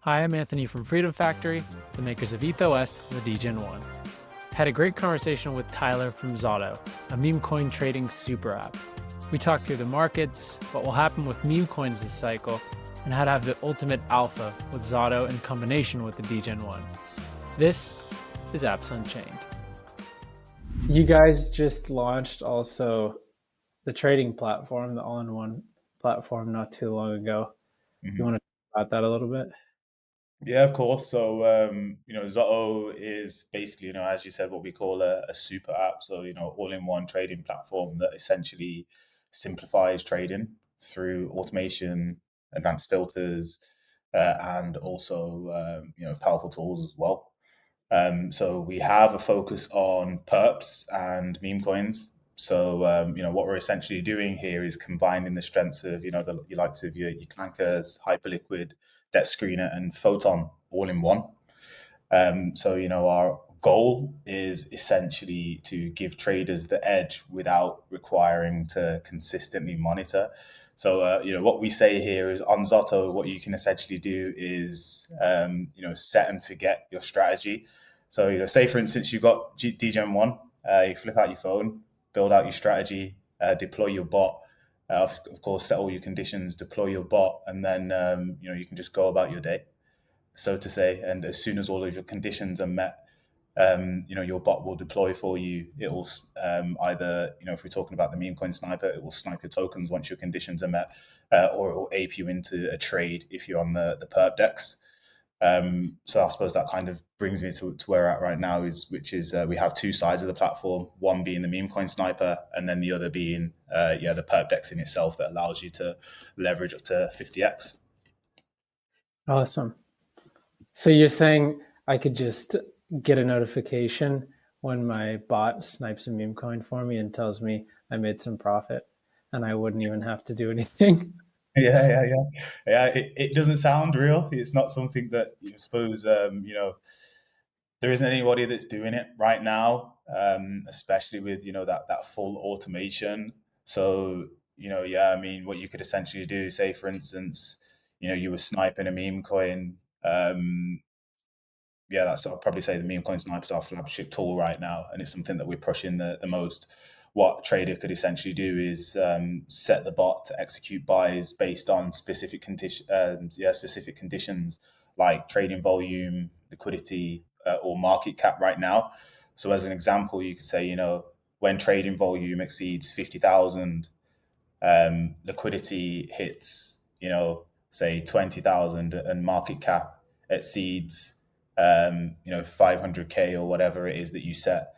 Hi, I'm Anthony from Freedom Factory, the makers of EthOS and the DGen 1. Had a great conversation with Tyler from Zotto, a Memecoin trading super app. We talked through the markets, what will happen with Memecoins this cycle, and how to have the ultimate alpha with Zotto in combination with the DGen 1. This is Apps Unchained. You guys just launched also the trading platform, the all-in-one platform, not too long ago. You want to talk about that a little bit? Yeah, of course. So, Zotto is basically, as you said, what we call a super app. So, all-in-one trading platform that essentially simplifies trading through automation, advanced filters, and also, powerful tools as well. So we have a focus on perps and meme coins. So, what we're essentially doing here is combining the strengths of, your likes of your Clankers, Hyperliquid, Debt Screener, and Photon all in one. So, our goal is essentially to give traders the edge without requiring to consistently monitor. So, what we say here is on Zotto, what you can essentially do is, set and forget your strategy. So, say for instance, you've got DGen 1, you flip out your phone, build out your strategy, deploy your bot, of course, set all your conditions, deploy your bot, and then, you can just go about your day, so to say. And as soon as all of your conditions are met, your bot will deploy for you. It will either, if we're talking about the meme coin sniper, it will snipe your tokens once your conditions are met, or it will ape you into a trade if you're on the perp decks. So I suppose that kind of brings me to where we're at right now, which is we have two sides of the platform, one being the meme coin sniper, and then the other being the perp dex in itself that allows you to leverage up to 50x. Awesome. So you're saying I could just get a notification when my bot snipes a meme coin for me and tells me I made some profit and I wouldn't even have to do anything? Yeah. It doesn't sound real. It's not something that you suppose there isn't anybody that's doing it right now, especially with that full automation. So I mean, what you could essentially do, say for instance, you were sniping a meme coin. I'll probably say the meme coin sniper is our flagship tool right now, and it's something that we're pushing the most. What trader could essentially do is set the bot to execute buys based on specific conditions like trading volume, liquidity, or market cap right now. So, as an example, you could say, when trading volume exceeds 50,000, liquidity hits, say 20,000, and market cap exceeds 500k or whatever it is that you set.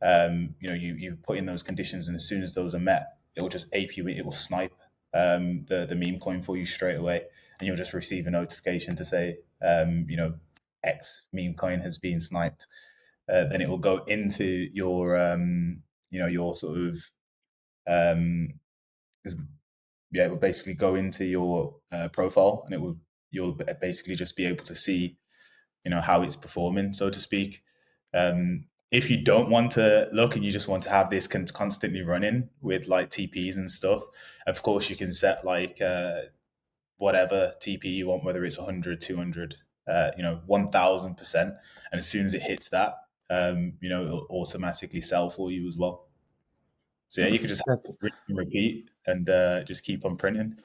You put in those conditions, and as soon as those are met, it will just ape you. It will snipe the meme coin for you straight away, and you'll just receive a notification to say, X meme coin has been sniped. Then it will go into your sort of um, it will basically go into your profile, and you'll basically just be able to see how it's performing, so to speak. If you don't want to look and you just want to have this constantly running with like TPs and stuff, of course you can set like whatever TP you want, whether it's 100, 200, 1000%. And as soon as it hits that, it'll automatically sell for you as well. So yeah, you could just have That's to rinse and repeat and just keep on printing.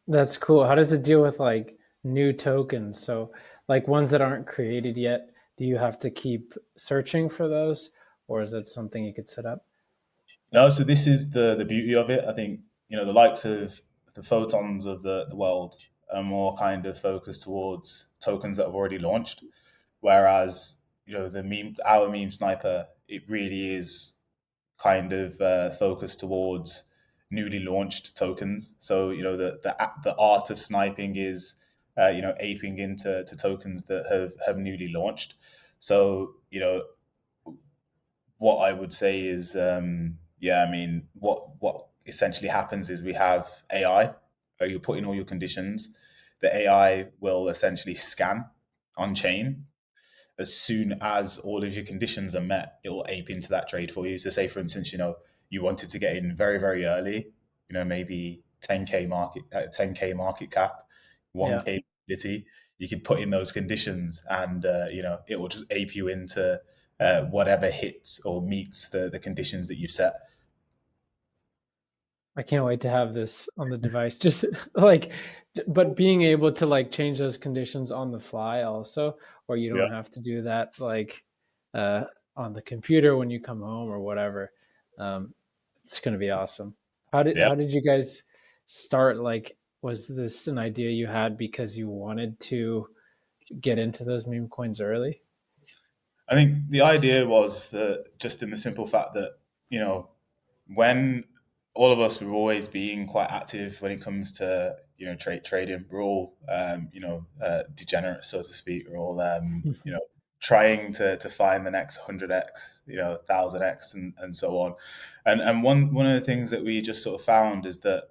that's cool. How does it deal with like new tokens? So like ones that aren't created yet, do you have to keep searching for those, or is it something you could set up? No, so this is the beauty of it. I think the likes of the photons of the world are more kind of focused towards tokens that have already launched, whereas our meme sniper, it really is kind of focused towards newly launched tokens. So the art of sniping is aping into tokens that have newly launched. So what I would say is, I mean, what essentially happens is we have AI. You put in all your conditions. The AI will essentially scan on chain. As soon as all of your conditions are met, it will ape into that trade for you. So, say for instance, you wanted to get in very very early. Maybe 10k market cap, Yeah. 1k liquidity. you could put in those conditions, and it will just ape you into whatever hits or meets the conditions that you've set. I can't wait to have this on the device. Just like, but being able to like change those conditions on the fly also, or you Yeah, don't have to do that like uh, on the computer when you come home or whatever. Um, it's going to be awesome. yeah. How did you guys start? Like, was this an idea you had because you wanted to get into those meme coins early? I think the idea was that just in the simple fact that you know when all of us were always being quite active when it comes to trading. We're all degenerates, so to speak. We're all trying to find the next 100x, 1000x, and so on. And one of the things that we just sort of found is that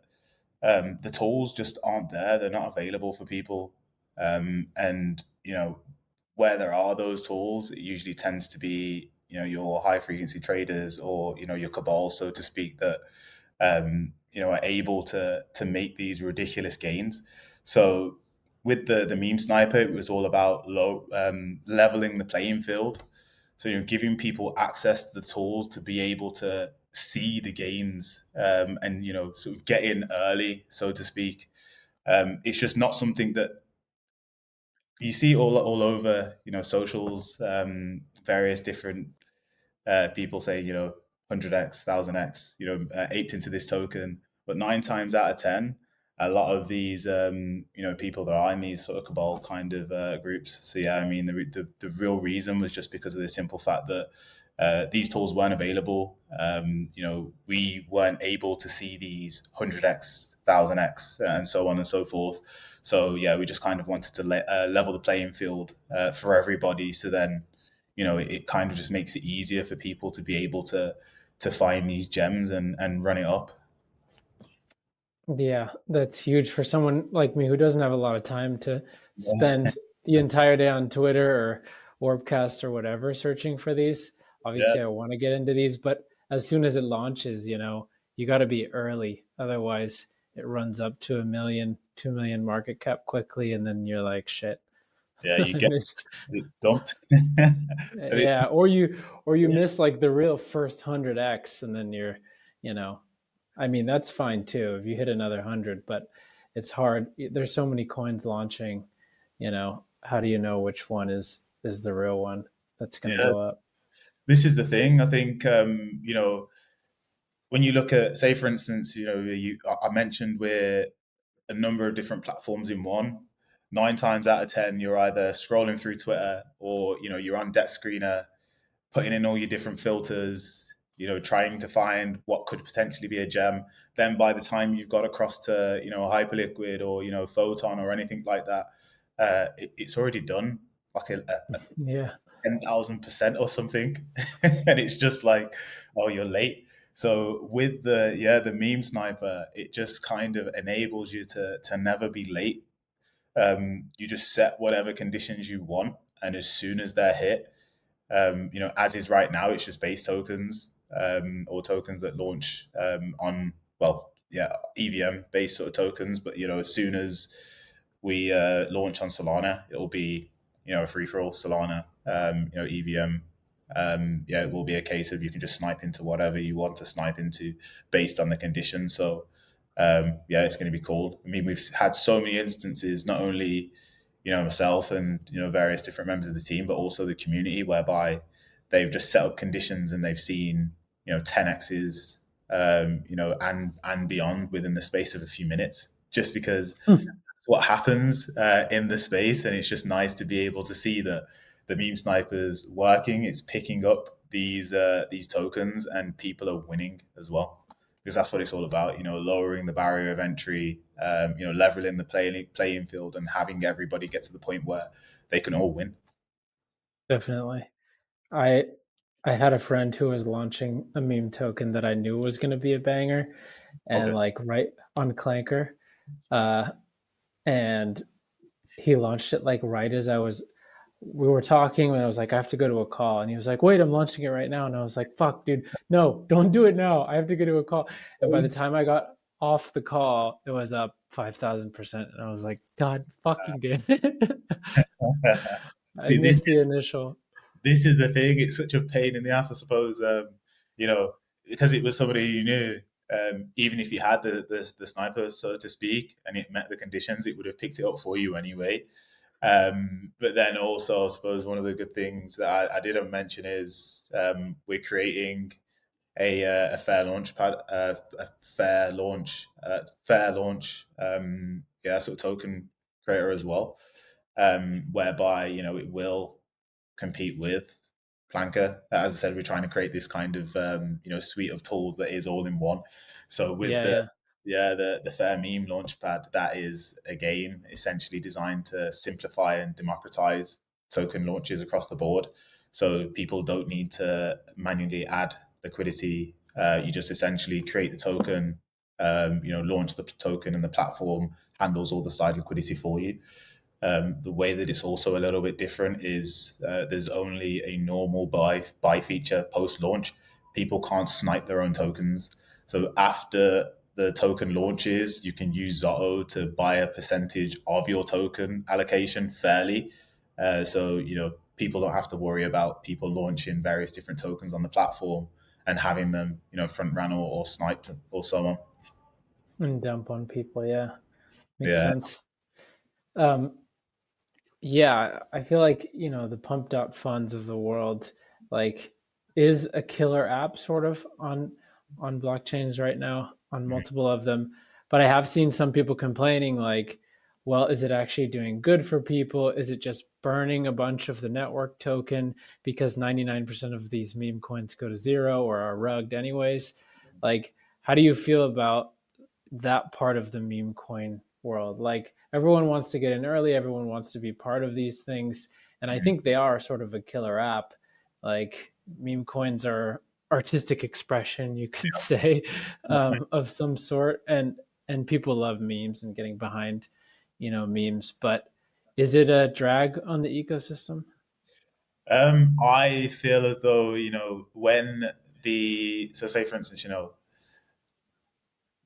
the tools just aren't there. They're not available for people. And where there are those tools, it usually tends to be your high frequency traders, or your cabal, so to speak, that are able to make these ridiculous gains. So with the meme sniper, it was all about leveling the playing field. So giving people access to the tools to be able to see the gains, and sort of get in early, so to speak. It's just not something that you see all over socials, various different people say, 100x, 1000x, aped into this token. But nine times out of 10, a lot of these, people that are in these sort of cabal kind of groups. So, yeah, I mean, the real reason was just because of the simple fact that these tools weren't available. We weren't able to see these 100x, 1000x, and so on and so forth. So, yeah, we just kind of wanted to level the playing field for everybody. So then, it kind of just makes it easier for people to be able to find these gems and run it up. Yeah, that's huge for someone like me who doesn't have a lot of time to Yeah, spend the entire day on Twitter or Orbcast or whatever searching for these. yeah, Obviously, I want to get into these, but as soon as it launches, you got to be early. Otherwise, it runs up to 1 million, 2 million market cap quickly, and then you're like, shit, yeah. You I get missed. it's dumped. I mean, Yeah, or you miss like the real first 100x, and then you know, I mean, that's fine too if you hit another 100, but it's hard. There's so many coins launching. How do you know which one is the real one that's going to yeah, go up? this is the thing. I think when you look at, say, for instance, I mentioned we're a number of different platforms in one. Nine times out of 10, you're either scrolling through Twitter, or you're on Debt Screener, putting in all your different filters, trying to find what could potentially be a gem. Then by the time you've got across to, Hyperliquid, or, Photon, or anything like that, it's already done, like a Yeah, 10,000% or something. And it's just like, oh, you're late. So with the meme sniper, it just kind of enables you to never be late. You just set whatever conditions you want, and as soon as they're hit, as is right now, it's just base tokens, or tokens that launch on, well, yeah, EVM based sort of tokens. But as soon as we launch on Solana, it'll be a free for all Solana, EVM. Yeah, it will be a case of you can just snipe into whatever you want to snipe into based on the conditions. So yeah, it's going to be cool. I mean, we've had so many instances, not only myself and various different members of the team, but also the community, whereby they've just set up conditions and they've seen 10x's, and beyond within the space of a few minutes, just because that's what happens in the space. And it's just nice to be able to see that the meme snipers working. It's picking up these tokens, and people are winning as well, because that's what it's all about. Lowering the barrier of entry, leveling the playing field, and having everybody get to the point where they can all win. definitely. I I had a friend who was launching a meme token that I knew was going to be a banger, and Okay. like right on Clanker, uh, and he launched it like right as we were talking, and I was like, I have to go to a call. And he was like, wait, I'm launching it right now. And I was like, fuck, dude, no, don't do it now. I have to go to a call. And by the time I got off the call, it was up 5,000%. And I was like, God fucking damn it. I See, missed the initial. this is the thing. It's such a pain in the ass, I suppose. You know, because it was somebody you knew. Even if you had the sniper, so to speak, and it met the conditions, it would have picked it up for you anyway. But then also, I suppose one of the good things that I didn't mention is we're creating a fair launch pad, a fair launch, yeah, sort of token creator as well, whereby it will compete with Planker. As I said, we're trying to create this kind of suite of tools that is all in one. So with Yeah, the yeah. yeah the fair meme launchpad, that is again essentially designed to simplify and democratize token launches across the board. So people don't need to manually add liquidity. You just essentially create the token, launch the token, and the platform handles all the side liquidity for you. The way that it's also a little bit different is there's only a normal buy feature post launch. People can't snipe their own tokens. So after the token launches, you can use Zotto to buy a percentage of your token allocation fairly. So people don't have to worry about people launching various different tokens on the platform and having them front ran or sniped or so on. And dump on people. Yeah. Makes Yeah. sense. Um, yeah, I feel like, the pumped up funds of the world, like, is a killer app sort of on blockchains right now, on multiple of them. But I have seen some people complaining, like, well, is it actually doing good for people? Is it just burning a bunch of the network token because 99% of these meme coins go to zero or are rugged anyways? Like, how do you feel about that part of the meme coin world? Like, everyone wants to get in early, everyone wants to be part of these things, and I think they are sort of a killer app. Like, meme coins are artistic expression, you could say, of some sort, and people love memes and getting behind, memes. But is it a drag on the ecosystem? I feel as though when so say for instance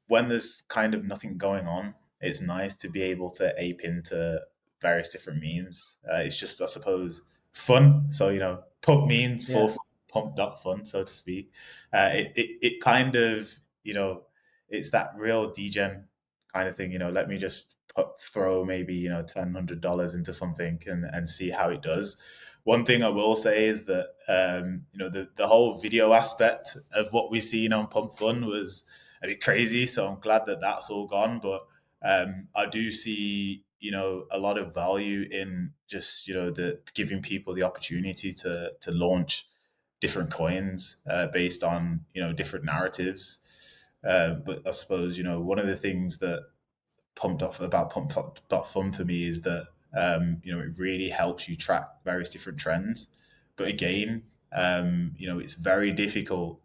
when there's kind of nothing going on, it's nice to be able to ape into various different memes. It's just, I suppose, fun. So, pump memes for Yeah. pumped up fun, so to speak. It kind of, it's that real degen kind of thing. Let me just throw maybe, $1,000 into something and see how it does. One thing I will say is that, the whole video aspect of what we've seen on Pump Fun was a bit crazy. So I'm glad that that's all gone. But I do see, a lot of value in just, the giving people the opportunity to launch different coins based on, different narratives. But I suppose, one of the things that pumped off about pump.fun for me is that, it really helps you track various different trends. But again, it's very difficult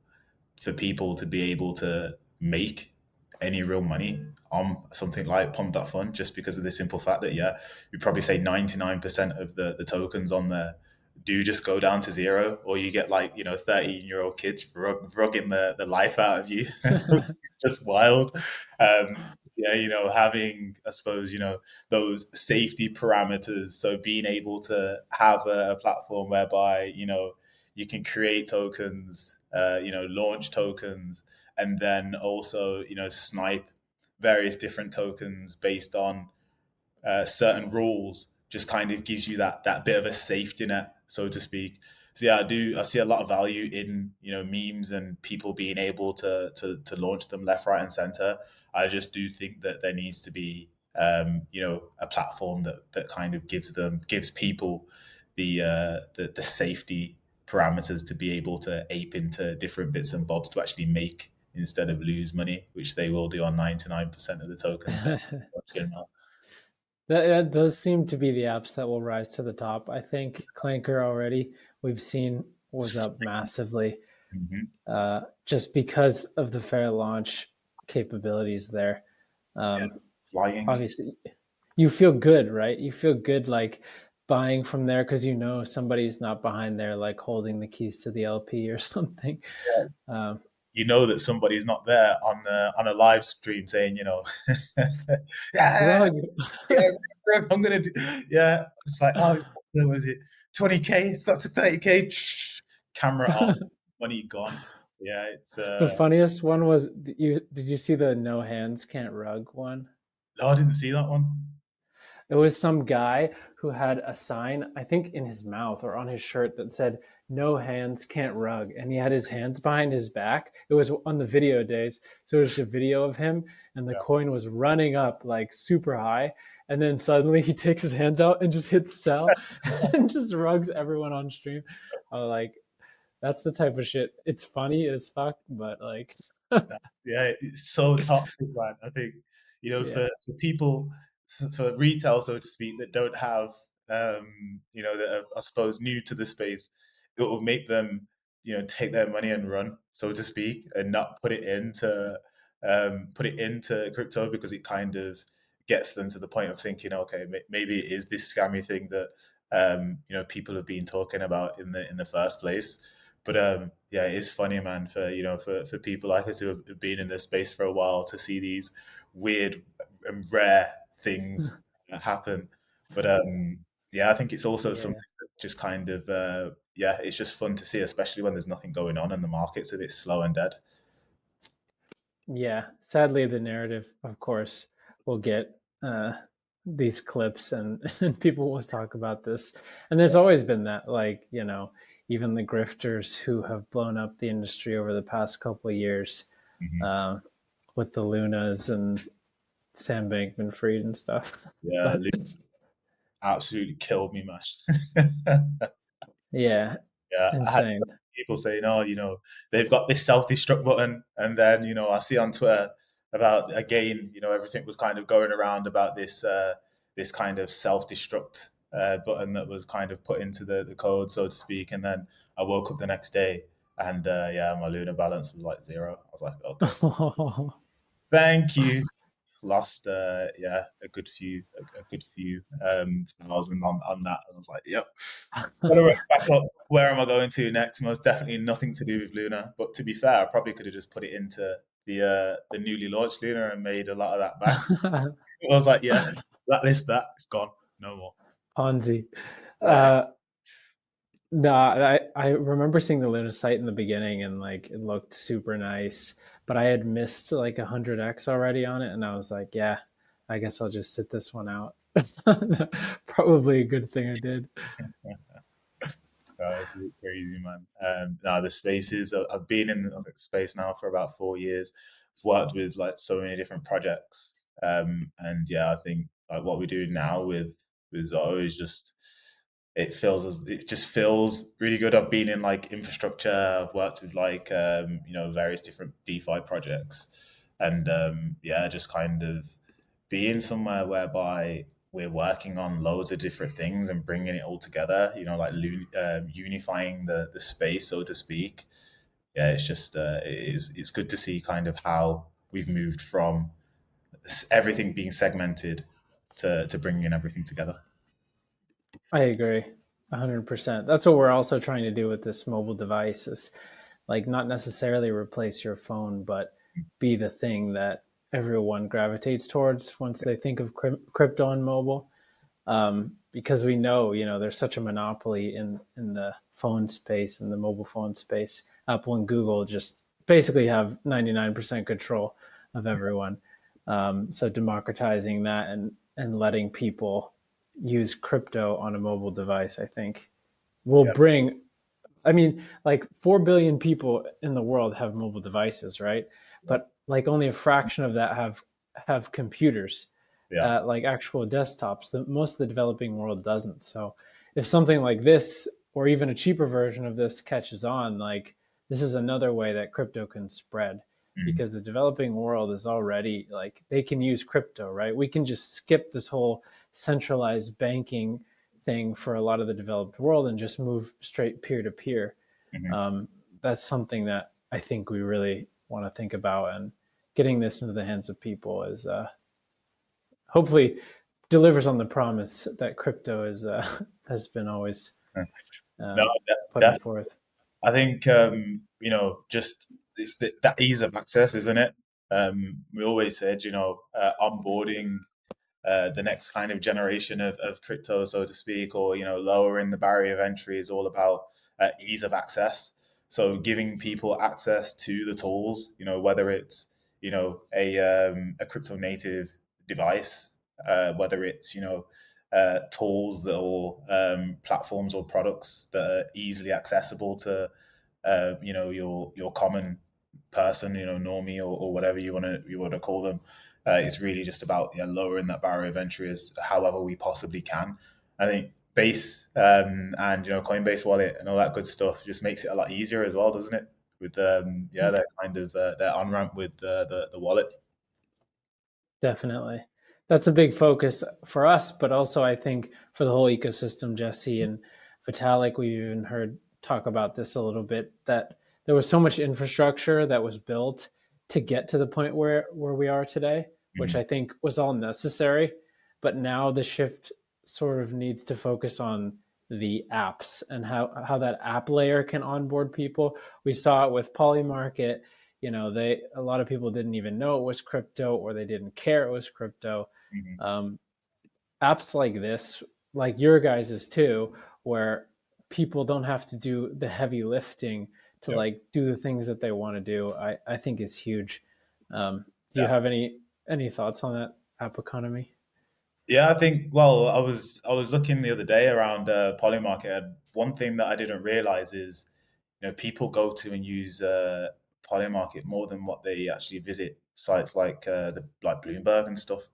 for people to be able to make any real money on something like Pump.Fun just because of the simple fact that, yeah, we probably say 99% of the tokens on there do just go down to zero, or you get like, 13-year-old kids rugging the life out of you. Just wild. Yeah, having, I suppose, those safety parameters. So being able to have a platform whereby, you can create tokens, launch tokens, and then also, snipe various different tokens based on certain rules, just kind of gives you that bit of a safety net, so to speak. So yeah, I see a lot of value in memes and people being able to launch them left, right, and center. I just do think that there needs to be a platform that kind of gives people the safety parameters to be able to ape into different bits and bobs to actually make instead of lose money, which they will do on 99% of the tokens that Those seem to be the apps that will rise to the top. I think Clanker already we've seen was up massively, Mhm. just because of the fair launch capabilities there. Yeah, Um, it's flying. Obviously, you feel good, right? You feel good like buying from there because somebody's not behind there like holding the keys to the LP or something. Yeah, Um, you know that somebody's not there on a live stream saying, yeah, Rug. yeah, I'm gonna do, yeah. It's like, oh, what was it 20K? It's not to 30K. Camera off, money gone. Yeah, it's The funniest one was, did you see the no hands can't rug one? oh, I didn't see that one. It was some guy who had a sign, I think in his mouth or on his shirt, that said, "No hands can't rug." And he had his hands behind his back. It was on the video days. So it was just a video of him, and the Yeah, coin was running up like super high. And then suddenly he takes his hands out and just hits sell and just rugs everyone on stream. I was like, that's the type of shit. It's funny as fuck, but like, yeah, it's so toxic, man. I think yeah. for people for retail, so to speak, that don't have that are, I suppose, new to the space, it will make them take their money and run, so to speak, and not put it into crypto because it kind of gets them to the point of thinking, okay, maybe it is this scammy thing that people have been talking about in the first place. But yeah, it's funny, man, for for people like us who have been in this space for a while to see these weird and rare things that happen. But yeah, I think it's also something Yeah. that just kind of yeah, it's just fun to see, especially when there's nothing going on and the market's a bit slow and dead. Yeah, sadly, the narrative, of course, will get these clips, and, and people will talk about this. And there's always been that, like, even the grifters who have blown up the industry over the past couple of years, Mhm. uh, with the Lunas and Sam Bankman Fried and stuff. Yeah, But Luke absolutely killed me, man. yeah, Yeah, I had insane. people saying, "Oh, they've got this self-destruct button," and then I see on Twitter about again, everything was kind of going around about this kind of self-destruct button that was kind of put into the code, so to speak. And then I woke up the next day, and yeah, my Luna balance was like zero. I was like, okay, thank you. Lost yeah, a good few thousand on that, and I was like, yep. Gotta work back up. Where am I going to next? Most definitely nothing to do with Luna. But to be fair, I probably could have just put it into the newly launched Luna and made a lot of that back. I was like, yeah, that it's gone, no more. Ponzi. Yeah, Uh, No, I remember seeing the Luna site in the beginning, and like it looked super nice, but I had missed like 100x already on it, and I was like, yeah, I guess I'll just sit this one out. Probably a good thing I did. it's a bit crazy, man. Now the spaces I've been in the space now for about 4 years. I've worked with like so many different projects, and yeah, I think like what we do now with Zotto is just it just feels really good. I've been in like infrastructure. I've worked with like various different DeFi projects, and yeah, just kind of being somewhere whereby we're working on loads of different things and bringing it all together. Like unifying the space, so to speak. Yeah, it's just it's good to see kind of how we've moved from everything being segmented to bringing everything together. I agree, 100%. That's what we're also trying to do with this mobile device, is like not necessarily replace your phone, but be the thing that everyone gravitates towards once they think of crypto and mobile. Because we know, there's such a monopoly in the phone space and the mobile phone space. Apple and Google just basically have 99% control of everyone. So democratizing that, and letting people use crypto on a mobile device, I think, will Yeah, bring. I mean, like 4 billion people in the world have mobile devices, right? But like only a fraction of that have computers, yeah, like actual desktops. Most of the developing world doesn't. So if something like this, or even a cheaper version of this, catches on, like this is another way that crypto can spread, mhm, because the developing world is already like they can use crypto, right? We can just skip this whole centralized banking thing for a lot of the developed world and just move straight peer to peer. mhm. um, that's something that I think we really want to think about, and getting this into the hands of people is hopefully delivers on the promise that crypto is has been always No, putting forth. I think just it's that ease of access, isn't it? We always said, onboarding the next kind of generation of crypto, so to speak, or lowering the barrier of entry is all about ease of access. So giving people access to the tools, whether it's a crypto native device, whether it's tools that or platforms or products that are easily accessible to your common person, normie or whatever you want to call them. It's really just about lowering that barrier of entry as however we possibly can. I think Base and Coinbase Wallet and all that good stuff just makes it a lot easier as well, doesn't it? With their kind of their on ramp with the wallet. Definitely. That's a big focus for us, but also I think for the whole ecosystem. Jesse and Vitalik, we've even heard talk about this a little bit, that there was so much infrastructure that was built to get to the point where we are today, which Mhm. I think was all necessary. But now the shift sort of needs to focus on the apps and how that app layer can onboard people. We saw it with Polymarket. A lot of people didn't even know it was crypto, or they didn't care it was crypto. Mhm. um, Apps like this, like your guys's too, where people don't have to do the heavy lifting to Yep. like do the things that they want to do, I think is huge. Do you Yeah. have any thoughts on that app economy? Yeah, I think. Well, I was looking the other day around Polymarket, and one thing that I didn't realize is, people go to and use Polymarket more than what they actually visit sites like like Bloomberg and stuff,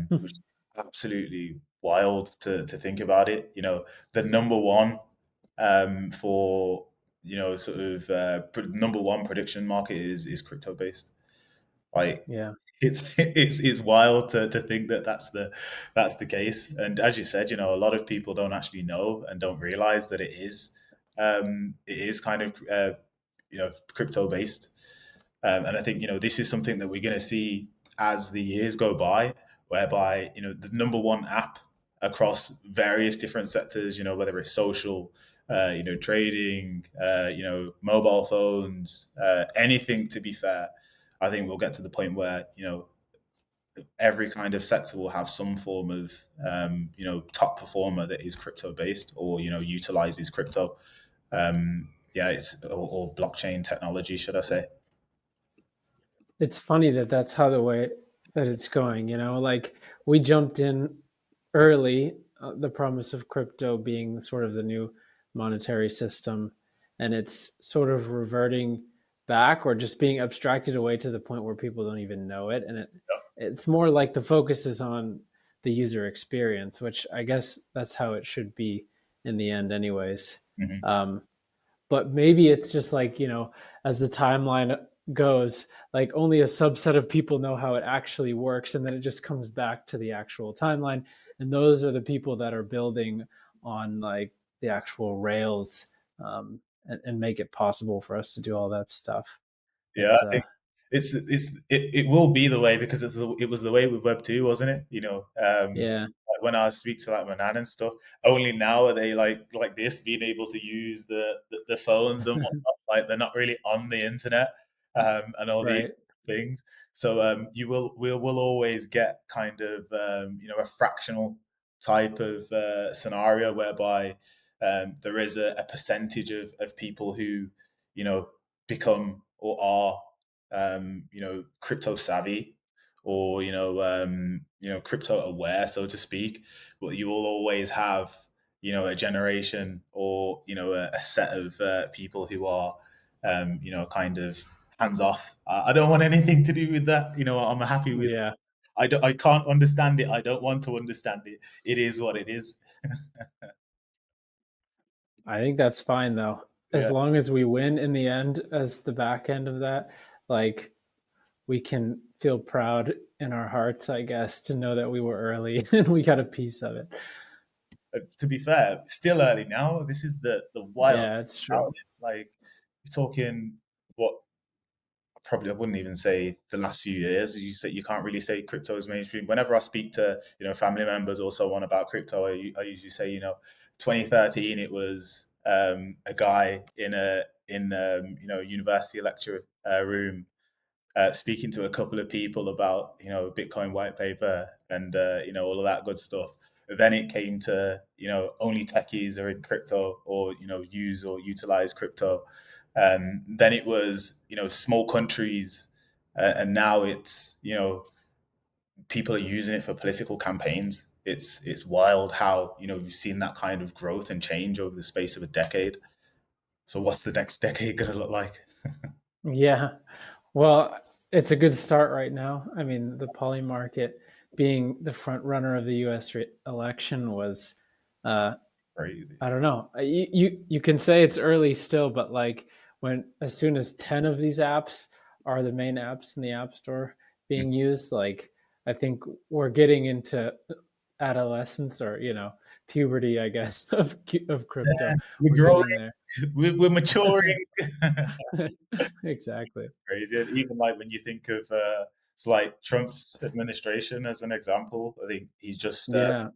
which is absolutely wild to think about it. The number one for sort of number one prediction market is crypto based. Like Yeah. it's wild to think that that's the case. And as you said, a lot of people don't actually know and don't realize that it is kind of crypto based. And I think this is something that we're going to see as the years go by, whereby the number one app across various different sectors, whether it's social, trading, mobile phones, anything. To be fair, I think we'll get to the point where every kind of sector will have some form of top performer that is crypto based or utilizes crypto. Yeah, it's or blockchain technology, should I say? It's funny that that's how the way that it's going. Like we jumped in early, the promise of crypto being sort of the new monetary system, and it's sort of reverting back or just being abstracted away to the point where people don't even know it. And it's more like the focus is on the user experience, which I guess that's how it should be in the end, anyways. Mhm. Um, but maybe it's just like, as the timeline goes, like only a subset of people know how it actually works, and then it just comes back to the actual timeline, and those are the people that are building on like the actual rails, and make it possible for us to do all that stuff. Yeah, It's I think it will be the way because it was the way with Web 2, wasn't it? Yeah. Like when I speak to like my nan and stuff, only now are they like this being able to use the phones and whatnot. Like they're not really on the internet and all these Right. things. So we'll always get kind of a fractional type of scenario whereby there is a percentage of people who you know become or are crypto savvy or crypto aware, so to speak. But you will always have a generation or a set of people who are kind of hands off. I don't want anything to do with that. I'm happy with. Yeah. I can't understand it. I don't want to understand it. It is what it is. I think that's fine though. As Yeah. long as we win in the end as the back end of that, like we can feel proud in our hearts, I guess, to know that we were early and we got a piece of it. To be fair, still early now. This is the wild Yeah, it's out true. there. Like you're talking what probably I wouldn't even say the last few years. You can't really say crypto is mainstream. Whenever I speak to family members or so on about crypto, I usually say 2013 it was a guy in university lecture room speaking to a couple of people about Bitcoin white paper and all of that good stuff. Then it came to only techies are in crypto or use or utilize crypto. Then it was small countries, and now it's people are using it for political campaigns. It's wild how you've seen that kind of growth and change over the space of a decade. So what's the next decade going to look like? Yeah. Well, it's a good start right now. I mean, the poly market being the front runner of the U.S. election was, uh, Crazy. I don't know. You can say it's early still, but like when as soon as 10 of these apps are the main apps in the App Store being used, like I think we're getting into adolescence or puberty, I guess, of crypto. We're We're growing, getting there. we're maturing. Exactly. Crazy. And even like when you think of it's like Trump's administration as an example, I think Yeah.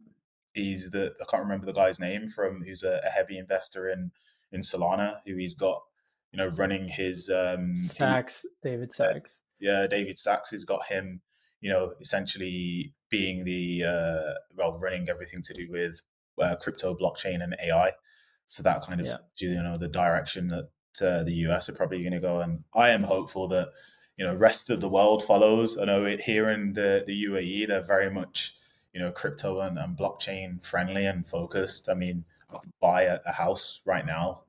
he's the I can't remember the guy's name from who's a heavy investor in Solana, who he's got running his Sachs, David Sachs. yeah, David Sachs has got him, essentially being the running everything to do with crypto, blockchain, and AI. So that kind of Yeah. the direction that the US are probably going to go, and I am hopeful that rest of the world follows. I know it here in the UAE, they're very much crypto and blockchain friendly and focused. I mean, I could buy a house right now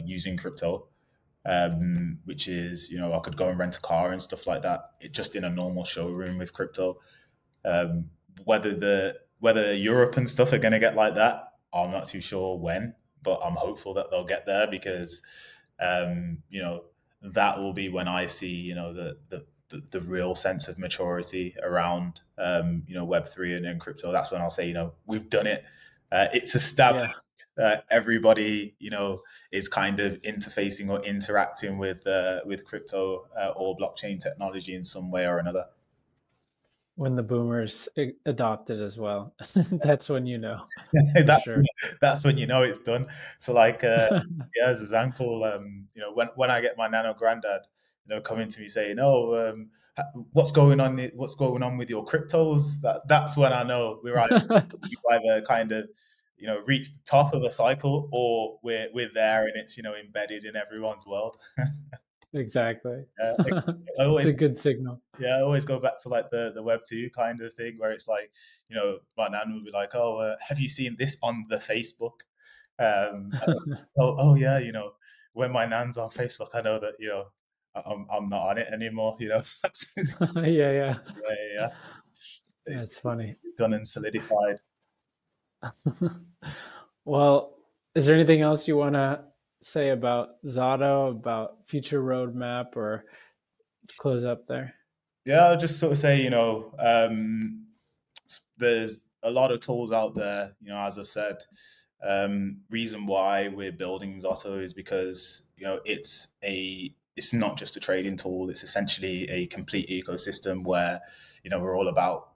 using crypto, which is I could go and rent a car and stuff like that. It just in a normal showroom with crypto. Um, whether Europe and stuff are going to get like that, I'm not too sure when, but I'm hopeful that they'll get there because that will be when I see the real sense of maturity around Web3 and crypto. That's when I'll say we've done it. It's established. Yeah. Everybody is kind of interfacing or interacting with crypto or blockchain technology in some way or another. When the boomers adopt it as well. That's when for that's sure. that's when it's done. So like yeah, as an example, when I get my nano granddad, coming to me saying, "Oh, what's going on with your cryptos?" That's when I know we've either kind of reached the top of a cycle or we're there and it's embedded in everyone's world. Exactly. I It's always a good signal. Yeah, I always go back to like the Web 2 kind of thing where it's like, my nan would be like, "Oh, have you seen this on the Facebook?" Oh yeah, when my nan's on Facebook, I know that I'm not on it anymore. Yeah, yeah. Yeah, yeah, it's That's funny. done and solidified. Well, is there anything else you want to say about Zotto, about future roadmap, or close up there? Yeah, I'll just sort of say, there's a lot of tools out there. As I've said, reason why we're building Zotto is because it's not just a trading tool. It's essentially a complete ecosystem where we're all about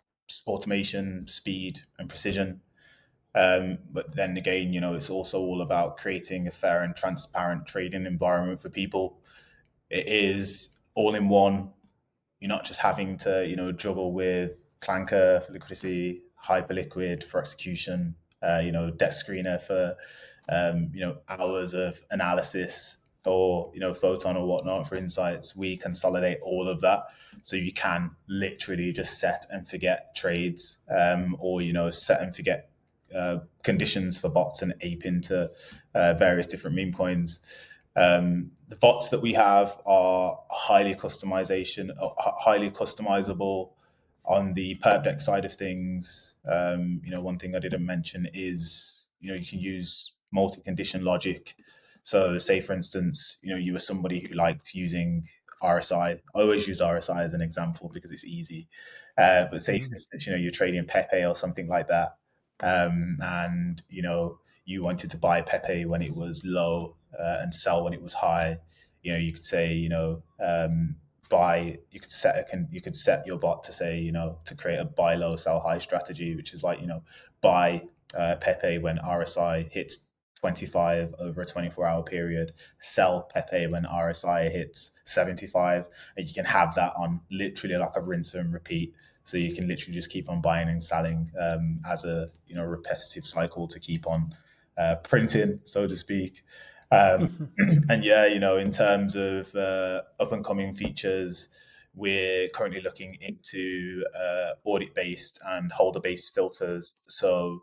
automation, speed, and precision. But then again, it's also all about creating a fair and transparent trading environment for people. It is all in one. You're not just having to juggle with Clanker for liquidity, Hyperliquid for execution, Debt Screener for hours of analysis, or Photon or whatnot for insights. We consolidate all of that so you can literally just set and forget trades, or set and forget conditions for bots and ape into various different meme coins. The bots that we have are highly customizable. On the perp deck side of things, one thing I didn't mention is you can use multi-condition logic. So, say for instance, you were somebody who liked using RSI. I always use RSI as an example because it's easy. But say for instance, you're trading Pepe or something like that, and you wanted to buy Pepe when it was low and sell when it was high. You could say buy. You could set your bot to say to create a buy low sell high strategy, which is like buy Pepe when RSI hits 25 over a 24-hour period, sell Pepe when RSI hits 75, and you can have that on literally like a rinse and repeat. So you can literally just keep on buying and selling as a repetitive cycle to keep on printing, so to speak. And yeah, in terms of up and coming features, we're currently looking into audit-based and holder-based filters. So,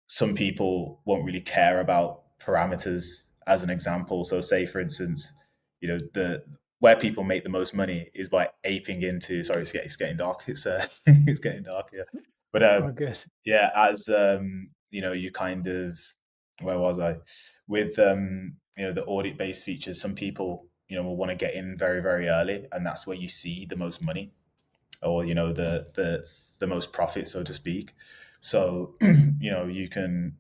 some people won't really care about parameters as an example. So say, for instance, the where people make the most money is by aping into, sorry, it's getting dark. It's it's getting dark here. But Oh, good. yeah, as you kind of, where was I? With the audit-based features, some people, will want to get in very, very early, and that's where you see the most money, or the most profit, so to speak. So you can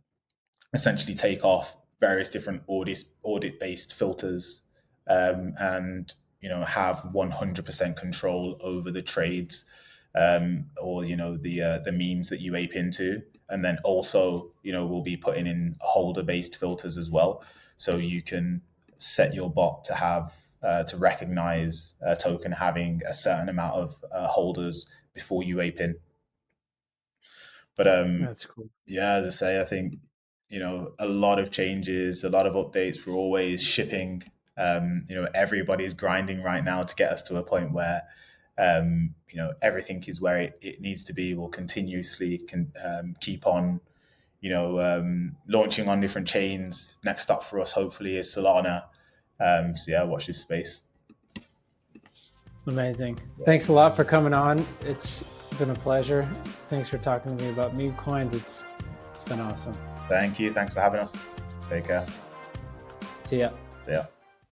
essentially take off various different audit-based filters, and have 100% control over the trades, or the memes that you ape into. And then also we'll be putting in holder-based filters as well, so you can set your bot to have to recognize a token having a certain amount of holders before you ape in. But That's cool. yeah, as I say, I think a lot of changes, a lot of updates. We're always shipping. Everybody's grinding right now to get us to a point where everything is where it needs to be. We'll continuously keep on launching on different chains. Next up for us, hopefully, is Solana. So yeah, watch this space. Amazing. Thanks a lot for coming on. It's been a pleasure. Thanks for talking to me about Memecoins. It's been awesome. Thank you. Thanks for having us. Take care. See ya. See ya.